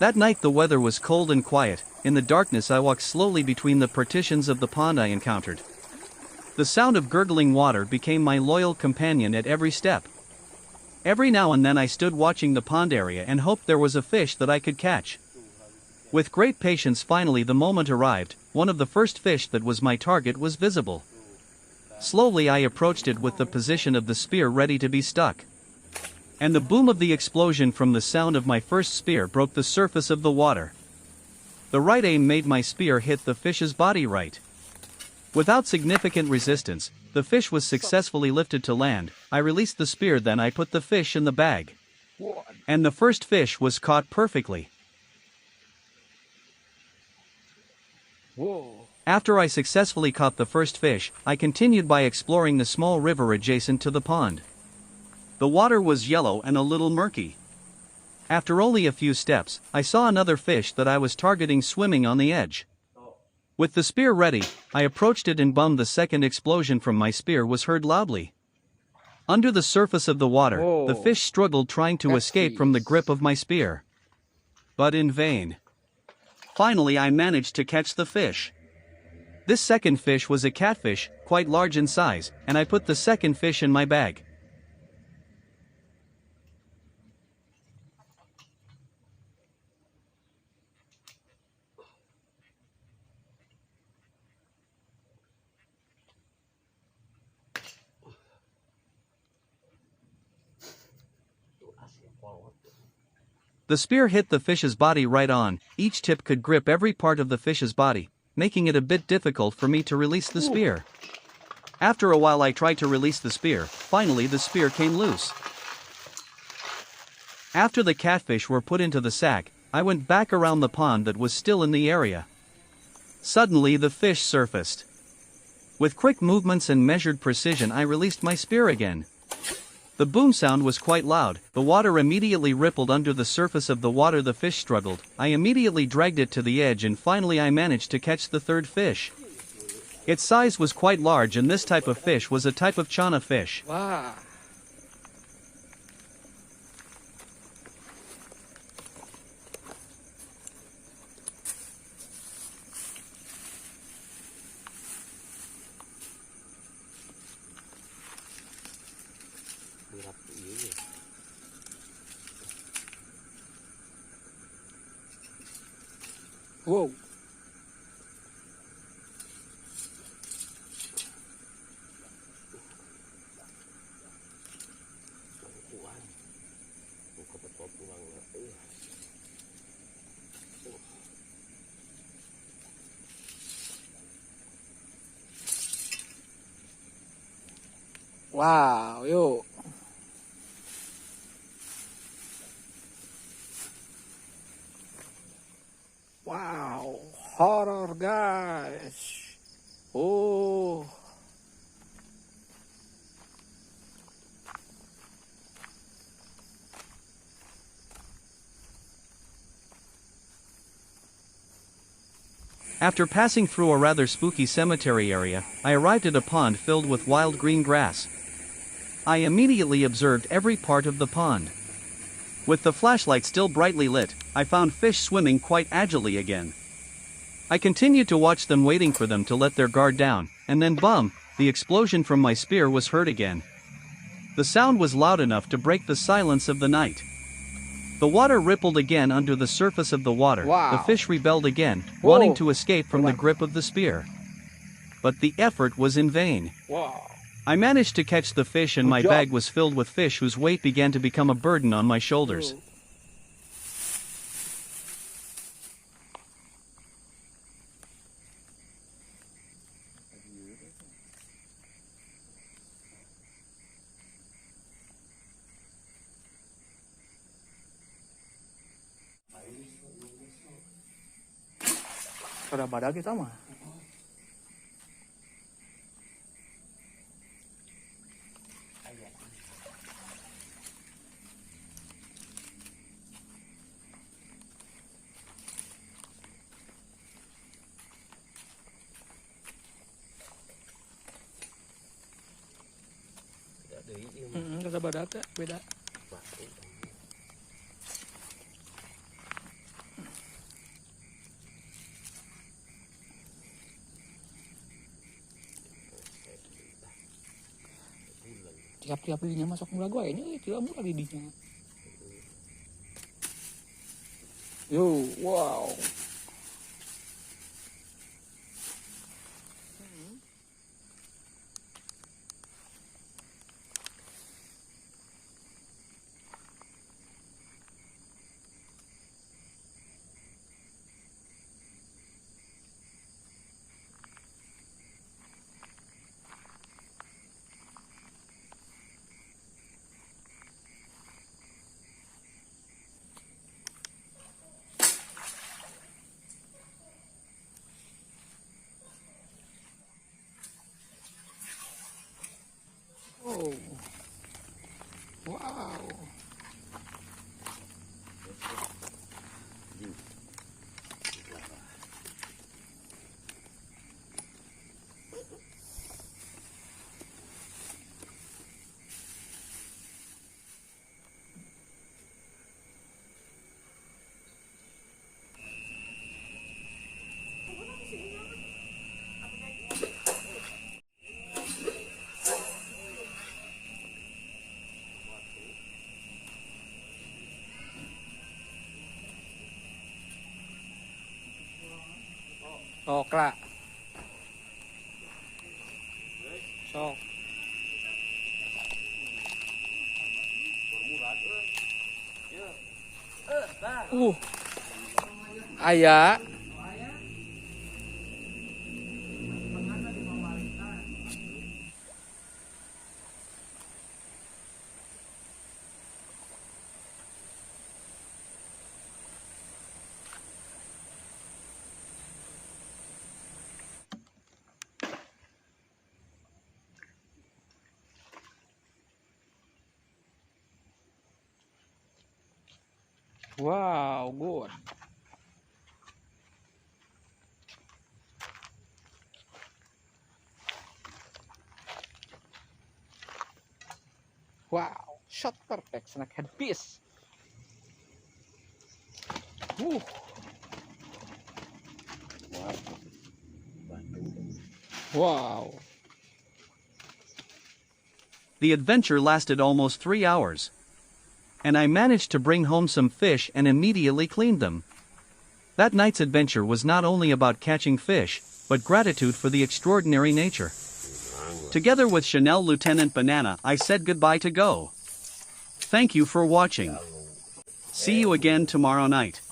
That night the weather was cold and quiet. In the darkness I walked slowly between the partitions of the pond I encountered. The sound of gurgling water became my loyal companion at every step. Every now and then I stood watching the pond area and hoped there was a fish that I could catch. With great patience finally the moment arrived. One of the first fish that was my target was visible. Slowly I approached it with the position of the spear ready to be stuck. And the boom of the explosion from the sound of my first spear broke the surface of the water. The right aim made my spear hit the fish's body right. Without significant resistance, the fish was successfully lifted to land. I released the spear, then I put the fish in the bag. And the first fish was caught perfectly. After I successfully caught the first fish, I continued by exploring the small river adjacent to the pond. The water was yellow and a little murky. After only a few steps, I saw another fish that I was targeting swimming on the edge. With the spear ready, I approached it and boom, the second explosion from my spear was heard loudly. Under the surface of the water, the fish struggled trying to escape from the grip of my spear. But in vain. Finally I managed to catch the fish. This second fish was a catfish, quite large in size, and I put the second fish in my bag. The spear hit the fish's body right on. Each tip could grip every part of the fish's body, making it a bit difficult for me to release the spear. After a while I tried to release the spear. Finally the spear came loose. After the catfish were put into the sack, I went back around the pond that was still in the area. Suddenly the fish surfaced. With quick movements and measured precision I released my spear again. The boom sound was quite loud. The water immediately rippled under the surface of the water. The fish struggled. I immediately dragged it to the edge and finally I managed to catch the third fish. Its size was quite large and this type of fish was a type of chana fish. Wow. Whoa. Wow, yo. Wow, horror guys. Oh. After passing through a rather spooky cemetery area, I arrived at a pond filled with wild green grass. I immediately observed every part of the pond. With the flashlight still brightly lit, I found fish swimming quite agilely again. I continued to watch them, waiting for them to let their guard down, and then bum, the explosion from my spear was heard again. The sound was loud enough to break the silence of the night. The water rippled again under the surface of the water. Wow. The fish rebelled again, Whoa. wanting to escape from the grip of the spear. But the effort was in vain. Wow. I managed to catch the fish and my bag was filled with fish whose weight began to become a burden on my shoulders. Sudah badak kita mah. Kata badak beda. tiap-tiap lidinya masuk mula gua ini tidak murah lidinya. Yo, wow. Oh. Wow. Sok lah. Sok. Aya. Wow, good. Wow, shot perfect, snack head fish. Wow. The adventure lasted almost 3 hours. And I managed to bring home some fish and immediately cleaned them. That night's adventure was not only about catching fish, but gratitude for the extraordinary nature. Together with Chanel Lieutenant Banana, I said goodbye to go. Thank you for watching. See you again tomorrow night.